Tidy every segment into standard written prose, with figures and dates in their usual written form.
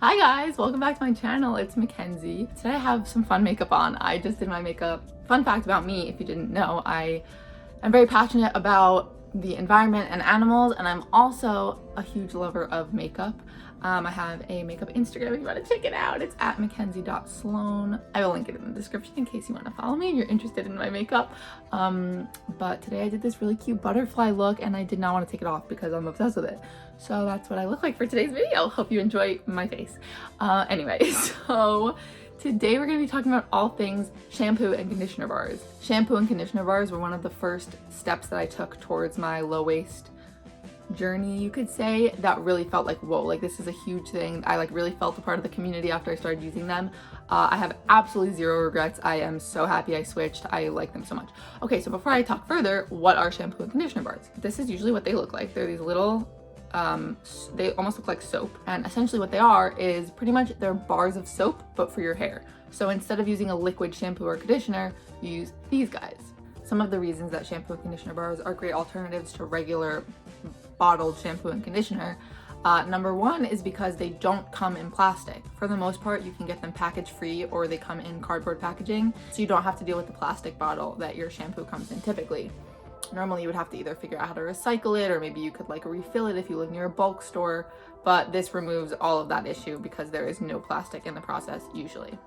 Hi guys, welcome back to my channel. It's Mackenzie. Today I have some fun makeup on. I just did my makeup. Fun fact about me, if you didn't know, I am very passionate about the environment and animals, and I'm also a huge lover of makeup. I have a makeup Instagram if you want to check it out. It's at mackenzie.sloan. I will link it in the description in case you want to follow me if you're interested in my makeup. But today I did this really cute butterfly look and I did not want to take it off because I'm obsessed with it. So that's what I look like for today's video. Hope you enjoy my face. Anyway, so today we're going to be talking about all things shampoo and conditioner bars. Shampoo and conditioner bars were one of the first steps that I took towards my low waist journey, you could say, that really felt like, whoa, like this is a huge thing. I really felt a part of the community after I started using them. I have absolutely zero regrets. I am so happy I switched. I like them so much. Okay, so before I talk further, what are shampoo and conditioner bars? This is usually what they look like. They're these little they almost look like soap, and essentially what they are is pretty much they're bars of soap but for your hair. So instead of using a liquid shampoo or conditioner, you use these guys. Some of the reasons that shampoo and conditioner bars are great alternatives to regular bottled shampoo and conditioner, number one is because they don't come in plastic. For the most part, you can get them package free or they come in cardboard packaging, so you don't have to deal with the plastic bottle that your shampoo comes in typically. Normally you would have to either figure out how to recycle it, or maybe you could refill it if you live near a bulk store, but this removes all of that issue because there is no plastic in the process usually.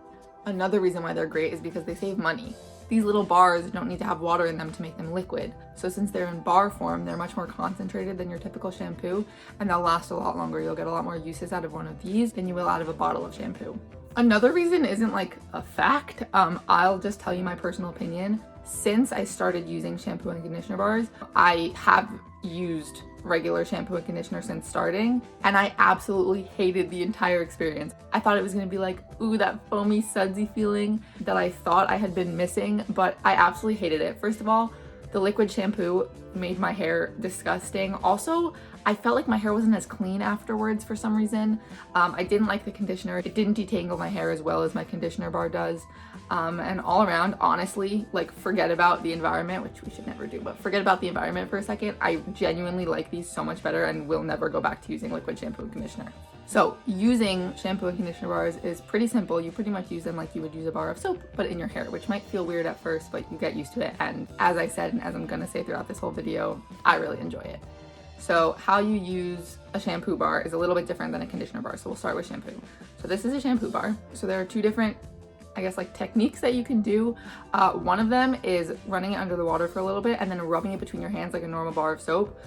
Another reason why they're great is because they save money. These little bars don't need to have water in them to make them liquid. So since they're in bar form, they're much more concentrated than your typical shampoo, and they'll last a lot longer. You'll get a lot more uses out of one of these than you will out of a bottle of shampoo. Another reason isn't a fact. I'll just tell you my personal opinion. Since I started using shampoo and conditioner bars, I have used regular shampoo and conditioner since starting, and I absolutely hated the entire experience. I thought it was gonna be ooh, that foamy sudsy feeling that I thought I had been missing, but I absolutely hated it. First of all, the liquid shampoo made my hair disgusting. Also, I felt like my hair wasn't as clean afterwards for some reason. I didn't like the conditioner. It didn't detangle my hair as well as my conditioner bar does. And all around, honestly, forget about the environment, which we should never do, but forget about the environment for a second. I genuinely like these so much better and will never go back to using liquid shampoo and conditioner. So using shampoo and conditioner bars is pretty simple. You pretty much use them like you would use a bar of soap, but in your hair, which might feel weird at first, but you get used to it. And as I said, and as I'm gonna say throughout this whole video, I really enjoy it. So how you use a shampoo bar is a little bit different than a conditioner bar. So we'll start with shampoo. So this is a shampoo bar. So there are two different, I guess, techniques that you can do. One of them is running it under the water for a little bit and then rubbing it between your hands like a normal bar of soap.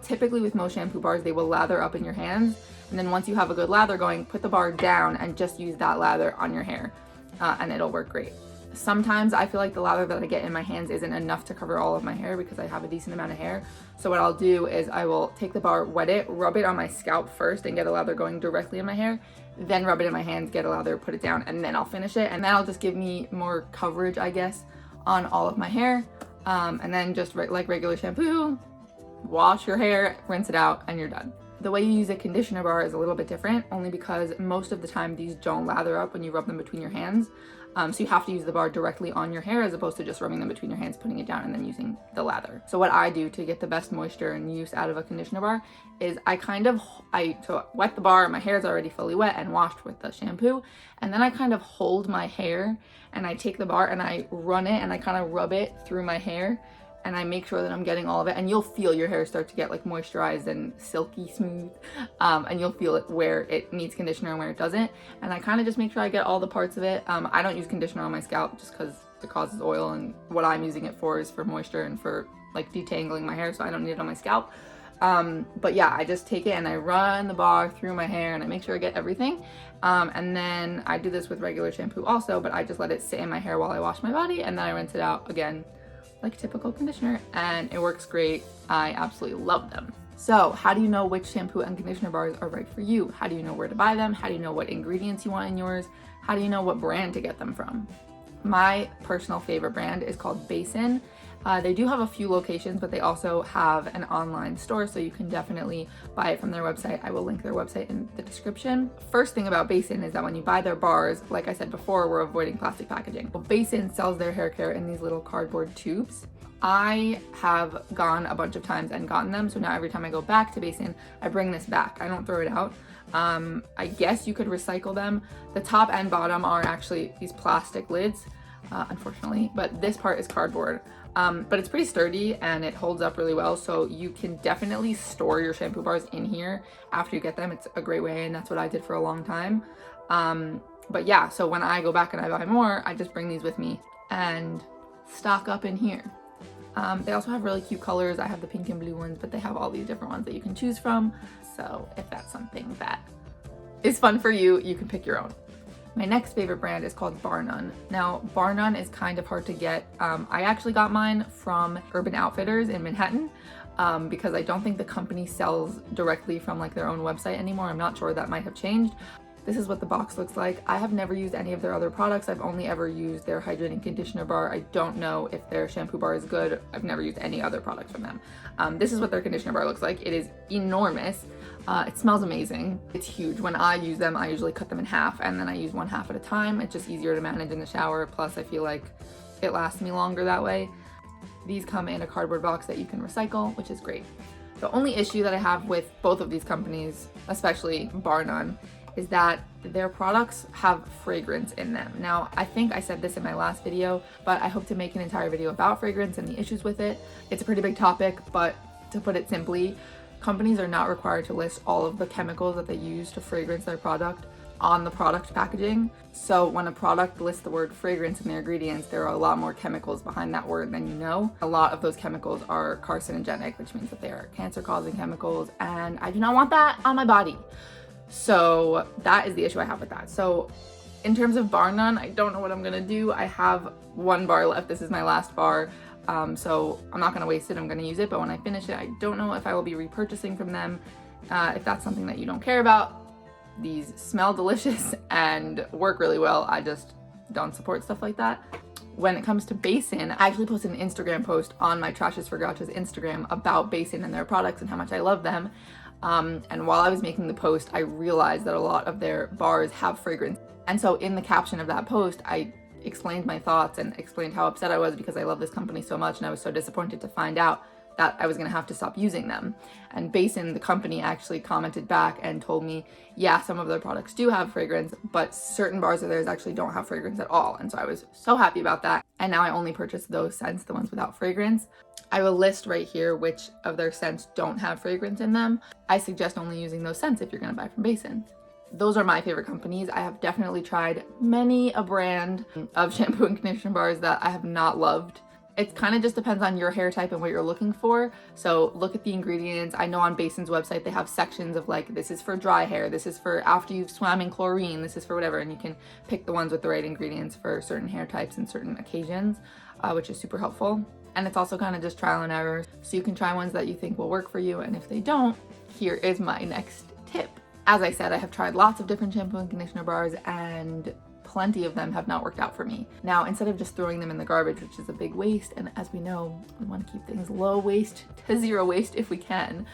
Typically with most shampoo bars, they will lather up in your hands. And then once you have a good lather going, put the bar down and just use that lather on your hair, and it'll work great. Sometimes I feel like the lather that I get in my hands isn't enough to cover all of my hair because I have a decent amount of hair. So what I'll do is I will take the bar, wet it, rub it on my scalp first and get a lather going directly in my hair, then rub it in my hands, get a lather, put it down, and then I'll finish it. And that'll just give me more coverage, I guess, on all of my hair. And then just like regular shampoo, wash your hair, rinse it out, and you're done. The way you use a conditioner bar is a little bit different, only because most of the time these don't lather up when you rub them between your hands. So you have to use the bar directly on your hair as opposed to just rubbing them between your hands, putting it down, and then using the lather. So what I do to get the best moisture and use out of a conditioner bar is I wet the bar, my hair is already fully wet and washed with the shampoo, and then I kind of hold my hair and I take the bar and I run it and I kind of rub it through my hair, and I make sure that I'm getting all of it, and you'll feel your hair start to get moisturized and silky smooth, and you'll feel it where it needs conditioner and where it doesn't. And I kind of just make sure I get all the parts of it. I don't use conditioner on my scalp just because it causes oil, and what I'm using it for is for moisture and for detangling my hair, so I don't need it on my scalp. But yeah, I just take it and I run the bar through my hair and I make sure I get everything. And then I do this with regular shampoo also, but I just let it sit in my hair while I wash my body, and then I rinse it out again like typical conditioner, and it works great. I absolutely love them. So how do you know which shampoo and conditioner bars are right for you? How do you know where to buy them? How do you know what ingredients you want in yours? How do you know what brand to get them from? My personal favorite brand is called Basin. They do have a few locations, but they also have an online store, so you can definitely buy it from their website. I will link their website in the description. First thing about Basin is that when you buy their bars, like I said before, we're avoiding plastic packaging. Well, Basin sells their hair care in these little cardboard tubes. I have gone a bunch of times and gotten them, so now every time I go back to Basin, I bring this back. I don't throw it out. I guess you could recycle them. The top and bottom are actually these plastic lids, unfortunately, but this part is cardboard. But it's pretty sturdy and it holds up really well, so you can definitely store your shampoo bars in here after you get them. It's a great way, and that's what I did for a long time. But yeah, so when I go back and I buy more, I just bring these with me and stock up in here. They also have really cute colors. I have the pink and blue ones, but they have all these different ones that you can choose from. So if that's something that is fun for you, you can pick your own. My next favorite brand is called Bar None. Now, Bar None is kind of hard to get. I actually got mine from Urban Outfitters in Manhattan because I don't think the company sells directly from like their own website anymore. I'm not sure, that might have changed. This is what the box looks like. I have never used any of their other products. I've only ever used their hydrating conditioner bar. I don't know if their shampoo bar is good. I've never used any other products from them. This is what their conditioner bar looks like. It is enormous. It smells amazing. It's huge. When I use them, I usually cut them in half and then I use one half at a time. It's just easier to manage in the shower. Plus, I feel like it lasts me longer that way. These come in a cardboard box that you can recycle, which is great. The only issue that I have with both of these companies, especially Bar None, is that their products have fragrance in them. Now, I think I said this in my last video, but I hope to make an entire video about fragrance and the issues with it. It's a pretty big topic, but to put it simply, companies are not required to list all of the chemicals that they use to fragrance their product on the product packaging. So when a product lists the word fragrance in their ingredients, there are a lot more chemicals behind that word than you know. A lot of those chemicals are carcinogenic, which means that they are cancer-causing chemicals, and I do not want that on my body. So that is the issue I have with that. So in terms of Bar None, I don't know what I'm gonna do. I have one bar left. This is my last bar. So I'm not gonna waste it. I'm gonna use it. But when I finish it, I don't know if I will be repurchasing from them. If that's something that you don't care about, these smell delicious and work really well. I just don't support stuff like that. When it comes to Basin, I actually posted an Instagram post on my Trashisforgrouches Instagram about Basin and their products and how much I love them. And while I was making the post, I realized that a lot of their bars have fragrance. And so in the caption of that post, I explained my thoughts and explained how upset I was because I love this company so much and I was so disappointed to find out that I was gonna have to stop using them. And Basin, the company, actually commented back and told me, yeah, some of their products do have fragrance, but certain bars of theirs actually don't have fragrance at all. And so I was so happy about that. And now I only purchase those scents, the ones without fragrance. I will list right here which of their scents don't have fragrance in them. I suggest only using those scents if you're gonna buy from Basin. Those are my favorite companies. I have definitely tried many a brand of shampoo and conditioner bars that I have not loved. It kind of just depends on your hair type and what you're looking for. So look at the ingredients. I know on Basin's website they have sections of like, this is for dry hair, this is for after you've swam in chlorine, this is for whatever, and you can pick the ones with the right ingredients for certain hair types and certain occasions, which is super helpful. And it's also kind of just trial and error. So you can try ones that you think will work for you, and if they don't, here is my next tip. As I said, I have tried lots of different shampoo and conditioner bars and plenty of them have not worked out for me. Now, instead of just throwing them in the garbage, which is a big waste, and as we know, we want to keep things low waste to zero waste if we can,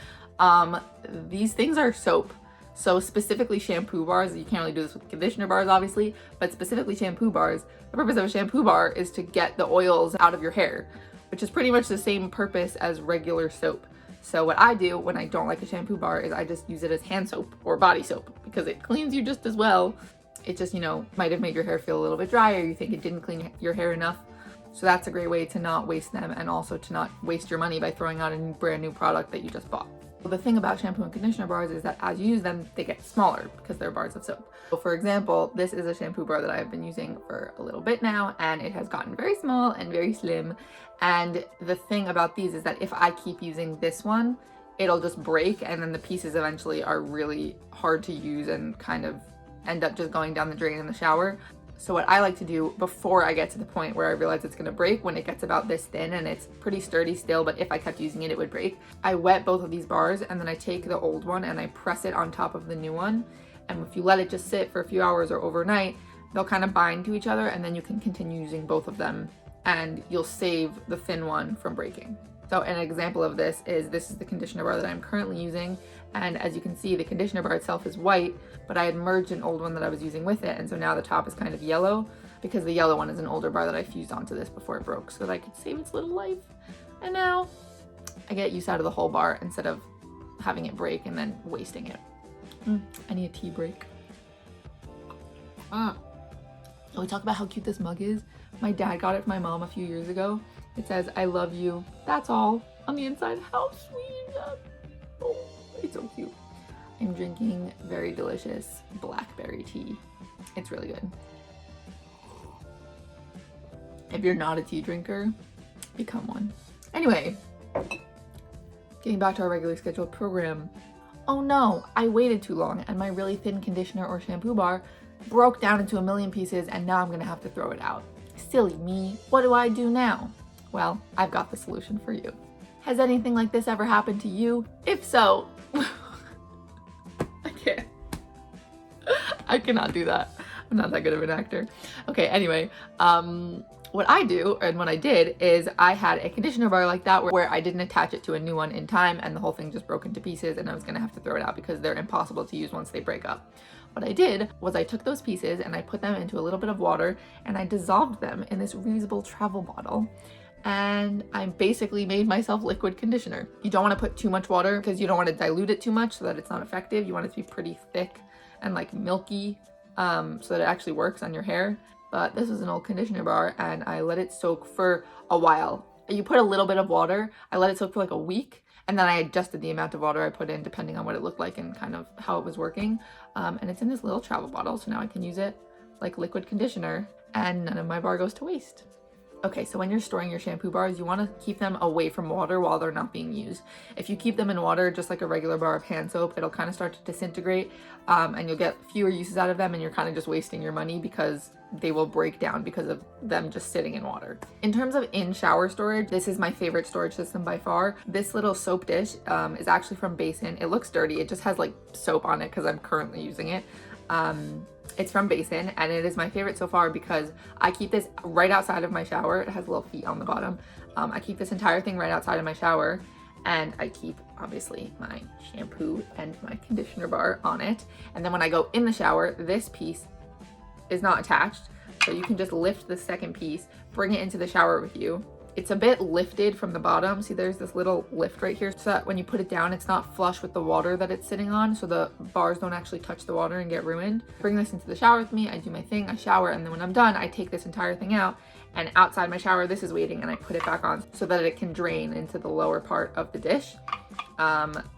these things are soap. So specifically shampoo bars, you can't really do this with conditioner bars obviously, but specifically shampoo bars, the purpose of a shampoo bar is to get the oils out of your hair, which is pretty much the same purpose as regular soap. So what I do when I don't like a shampoo bar is I just use it as hand soap or body soap because it cleans you just as well. It just, you know, might have made your hair feel a little bit drier. You think it didn't clean your hair enough. So that's a great way to not waste them and also to not waste your money by throwing out a brand new product that you just bought. The thing about shampoo and conditioner bars is that as you use them, they get smaller because they're bars of soap. So for example, this is a shampoo bar that I've been using for a little bit now, and it has gotten very small and very slim. And the thing about these is that if I keep using this one, it'll just break, and then the pieces eventually are really hard to use and kind of end up just going down the drain in the shower. So what I like to do before I get to the point where I realize it's gonna break, when it gets about this thin and it's pretty sturdy still, but if I kept using it, it would break. I wet both of these bars and then I take the old one and I press it on top of the new one. And if you let it just sit for a few hours or overnight, they'll kind of bind to each other, and then you can continue using both of them and you'll save the thin one from breaking. So an example of this is the conditioner bar that I'm currently using. And as you can see, the conditioner bar itself is white, but I had merged an old one that I was using with it. And so now the top is kind of yellow. because the yellow one is an older bar that I fused onto this before it broke so that I could save its little life. And now I get use out of the whole bar instead of having it break and then wasting it. I need a tea break. Oh, we talk about how cute this mug is. My dad got it for my mom a few years ago. It says, "I love you. That's all." On the inside. How sweet is that? Oh, it's so cute. I'm drinking very delicious blackberry tea. It's really good. If you're not a tea drinker, become one. Anyway, getting back to our regularly scheduled program. Oh no, I waited too long and my really thin conditioner or shampoo bar broke down into a million pieces and now I'm gonna have to throw it out. Silly me, what do I do now? Well, I've got the solution for you. Has anything like this ever happened to you? If so, I can't. I cannot do that. I'm not that good of an actor. Okay, anyway, what I do, and what I did, is I had a conditioner bar like that where I didn't attach it to a new one in time and the whole thing just broke into pieces and I was gonna have to throw it out because they're impossible to use once they break up. What I did was I took those pieces and I put them into a little bit of water and I dissolved them in this reusable travel bottle. And I basically made myself liquid conditioner. You don't want to put too much water because you don't want to dilute it too much so that it's not effective. You want it to be pretty thick and like milky so that it actually works on your hair. But this is an old conditioner bar and I let it soak for a while. You put a little bit of water. I let it soak for like a week and then I adjusted the amount of water I put in depending on what it looked like and kind of how it was working. And it's in this little travel bottle, so now I can use it like liquid conditioner and none of my bar goes to waste. Okay, so when you're storing your shampoo bars, you want to keep them away from water while they're not being used. If you keep them in water, just like a regular bar of hand soap, it'll kind of start to disintegrate and you'll get fewer uses out of them and you're kind of just wasting your money because they will break down because of them just sitting in water. In terms of in-shower storage, this is my favorite storage system by far. This little soap dish is actually from Basin. It looks dirty. It just has like soap on it because I'm currently using it. It's from Basin and it is my favorite so far because I keep this right outside of my shower. It has little feet on the bottom. I keep this entire thing right outside of my shower and I keep obviously my shampoo and my conditioner bar on it. And then when I go in the shower, this piece is not attached. So you can just lift the second piece, bring it into the shower with you. It's a bit lifted from the bottom. See, there's this little lift right here so that when you put it down, it's not flush with the water that it's sitting on. So the bars don't actually touch the water and get ruined. Bring this into the shower with me. I do my thing, I shower. And then when I'm done, I take this entire thing out and outside my shower, this is waiting and I put it back on so that it can drain into the lower part of the dish.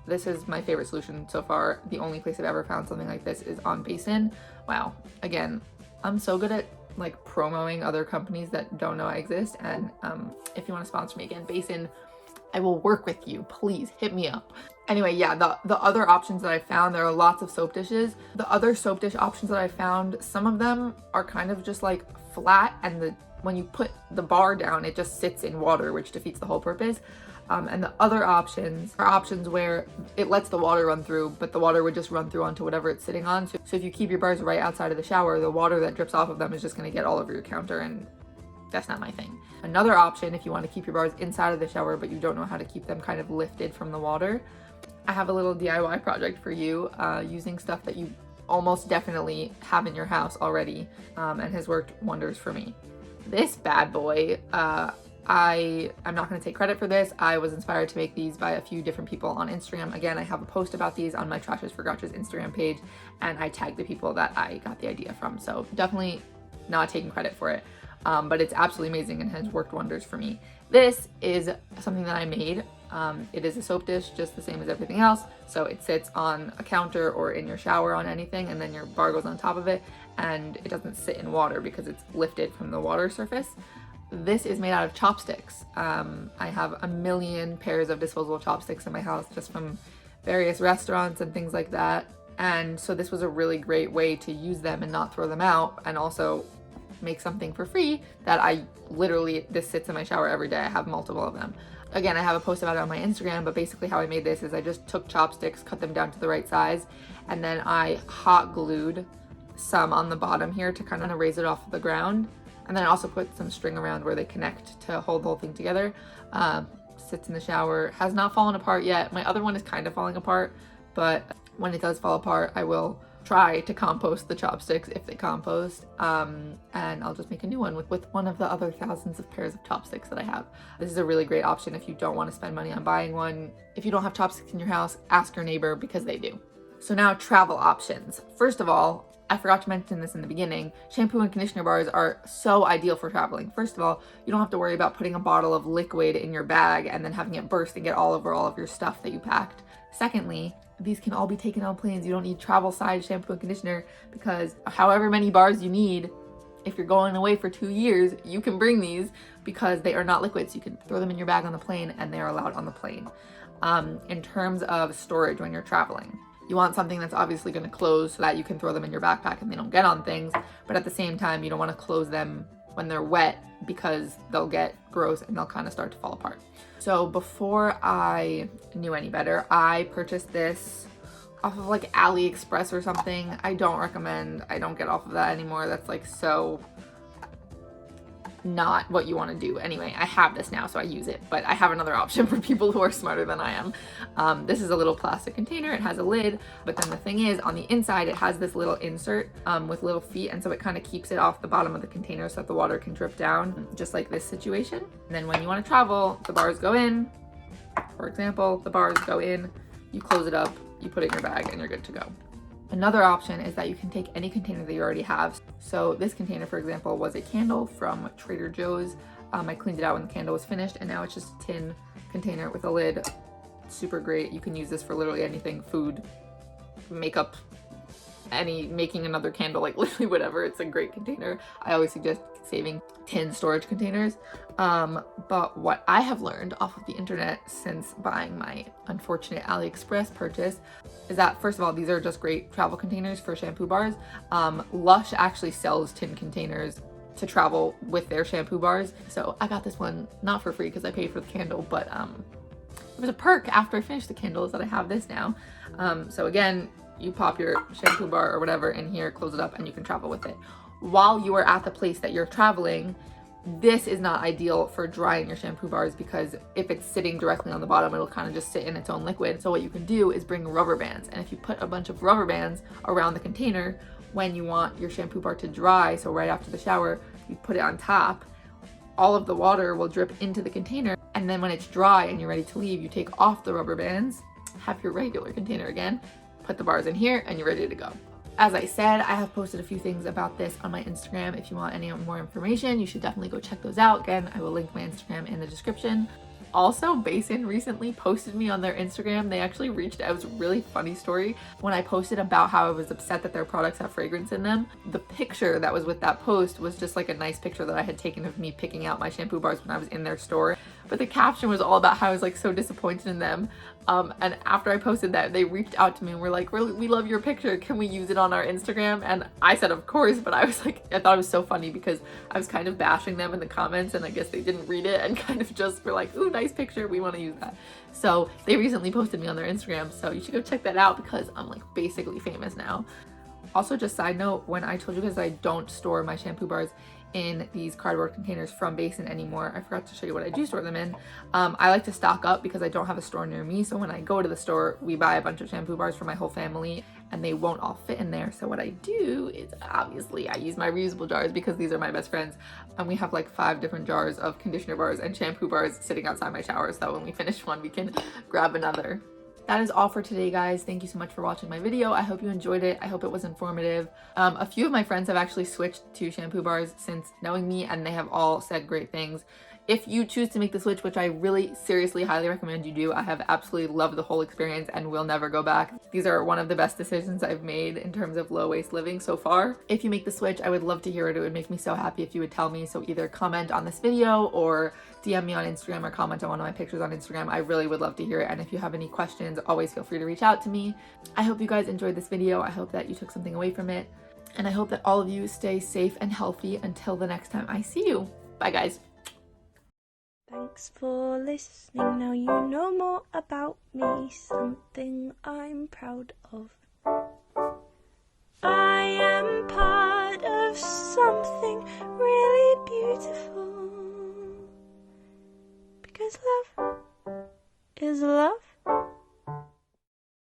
This is my favorite solution so far. The only place I've ever found something like this is on Basin. Wow. Again, I'm so good at like promoting other companies that don't know I exist, and if you want to sponsor me again, Basin, I will work with you. Please hit me up. Anyway, yeah, the other options that I found, there are lots of soap dishes. The other soap dish options that I found, some of them are kind of just like flat and when you put the bar down, it just sits in water, which defeats the whole purpose. And the other options are options where it lets the water run through, but the water would just run through onto whatever it's sitting on. So if you keep your bars right outside of the shower, the water that drips off of them is just gonna get all over your counter, and that's not my thing. Another option, if you want to keep your bars inside of the shower, but you don't know how to keep them kind of lifted from the water, I have a little DIY project for you using stuff that you almost definitely have in your house already and has worked wonders for me. This bad boy, I'm not going to take credit for this. I was inspired to make these by a few different people on Instagram. Again, I have a post about these on my Trashisforgrouches Instagram page, and I tagged the people that I got the idea from. So definitely not taking credit for it, but it's absolutely amazing and has worked wonders for me. This is something that I made. It is a soap dish, just the same as everything else. So it sits on a counter or in your shower on anything, and then your bar goes on top of it, and it doesn't sit in water because it's lifted from the water surface. This is made out of chopsticks. I have a million pairs of disposable chopsticks in my house just from various restaurants and things like that. And so this was a really great way to use them and not throw them out, and also make something for free that I literally, this sits in my shower every day. I have multiple of them. Again, I have a post about it on my Instagram, but basically how I made this is I just took chopsticks, cut them down to the right size, and then I hot glued some on the bottom here to kind of raise it off the ground. And then I also put some string around where they connect to hold the whole thing together. Sits in the shower, has not fallen apart yet. My other one is kind of falling apart, but when it does fall apart, I will try to compost the chopsticks if they compost, and I'll just make a new one with one of the other thousands of pairs of chopsticks that I have. This is a really great option if you don't want to spend money on buying one. If you don't have chopsticks in your house, ask your neighbor because they do. So now travel options. First of all, I forgot to mention this in the beginning, shampoo and conditioner bars are so ideal for traveling. First of all, you don't have to worry about putting a bottle of liquid in your bag and then having it burst and get all over all of your stuff that you packed. Secondly, these can all be taken on planes. You don't need travel size shampoo and conditioner because however many bars you need, if you're going away for 2 years, you can bring these because they are not liquids. You can throw them in your bag on the plane and they are allowed on the plane. In terms of storage when you're traveling, you want something that's obviously going to close so that you can throw them in your backpack and they don't get on things. But at the same time, you don't want to close them when they're wet because they'll get gross and they'll kind of start to fall apart. So before I knew any better, I purchased this off of like AliExpress or something. I don't recommend, I don't get off of that anymore. That's like so not what you want to do. Anyway, I have this now, so I use it, but I have another option for people who are smarter than I am. This is a little plastic container. It has a lid, but then the thing is on the inside, it has this little insert with little feet. And so it kind of keeps it off the bottom of the container so that the water can drip down, just like this situation. And then when you want to travel, the bars go in, for example, the bars go in, you close it up, you put it in your bag and you're good to go. Another option is that you can take any container that you already have. So this container, for example, was a candle from Trader Joe's. I cleaned it out when the candle was finished and now it's just a tin container with a lid. Super great. You can use this for literally anything, food, makeup, making another candle, like literally whatever. It's a great container. I always suggest saving tin storage containers. But what I have learned off of the internet since buying my unfortunate AliExpress purchase is that, first of all, these are just great travel containers for shampoo bars. Lush actually sells tin containers to travel with their shampoo bars. So I got this one not for free because I paid for the candle, but it was a perk after I finished the candles that I have this now. So again, you pop your shampoo bar or whatever in here, close it up, and you can travel with it. While you are at the place that you're traveling, this is not ideal for drying your shampoo bars because if it's sitting directly on the bottom, it'll kind of just sit in its own liquid. So what you can do is bring rubber bands. And if you put a bunch of rubber bands around the container, when you want your shampoo bar to dry, so right after the shower, you put it on top, all of the water will drip into the container. And then when it's dry and you're ready to leave, you take off the rubber bands, have your regular container again, put the bars in here, and you're ready to go. As I said, I have posted a few things about this on my Instagram. If you want any more information, you should definitely go check those out. Again, I will link my Instagram in the description. Also, Basin recently posted me on their Instagram. They actually reached out. It was a really funny story. When I posted about how I was upset that their products have fragrance in them, the picture that was with that post was just like a nice picture that I had taken of me picking out my shampoo bars when I was in their store. But the caption was all about how I was like so disappointed in them. And after I posted that, they reached out to me and were like, we love your picture. Can we use it on our Instagram? And I said, of course, but I was like, I thought it was so funny because I was kind of bashing them in the comments and I guess they didn't read it and kind of just were like, ooh, nice picture. We want to use that. So they recently posted me on their Instagram. So you should go check that out because I'm like basically famous now. Also, just side note, when I told you guys I don't store my shampoo bars in these cardboard containers from Basin anymore, I forgot to show you what I do store them in. I like to stock up because I don't have a store near me. So when I go to the store, we buy a bunch of shampoo bars for my whole family and they won't all fit in there. So what I do is obviously I use my reusable jars because these are my best friends. And we have like 5 different jars of conditioner bars and shampoo bars sitting outside my shower. So when we finish one, we can grab another. That is all for today, guys. Thank you so much for watching my video. I hope you enjoyed it. I hope it was informative. A few of my friends have actually switched to shampoo bars since knowing me, and they have all said great things. If you choose to make the switch, which I really seriously highly recommend you do, I have absolutely loved the whole experience and will never go back. These are one of the best decisions I've made in terms of low waste living so far. If you make the switch, I would love to hear it. It would make me so happy if you would tell me. So either comment on this video or DM me on Instagram or comment on one of my pictures on Instagram. I really would love to hear it. And if you have any questions, always feel free to reach out to me. I hope you guys enjoyed this video. I hope that you took something away from it. And I hope that all of you stay safe and healthy until the next time I see you. Bye, guys. Thanks for listening. Now you know more about me, something I'm proud of. I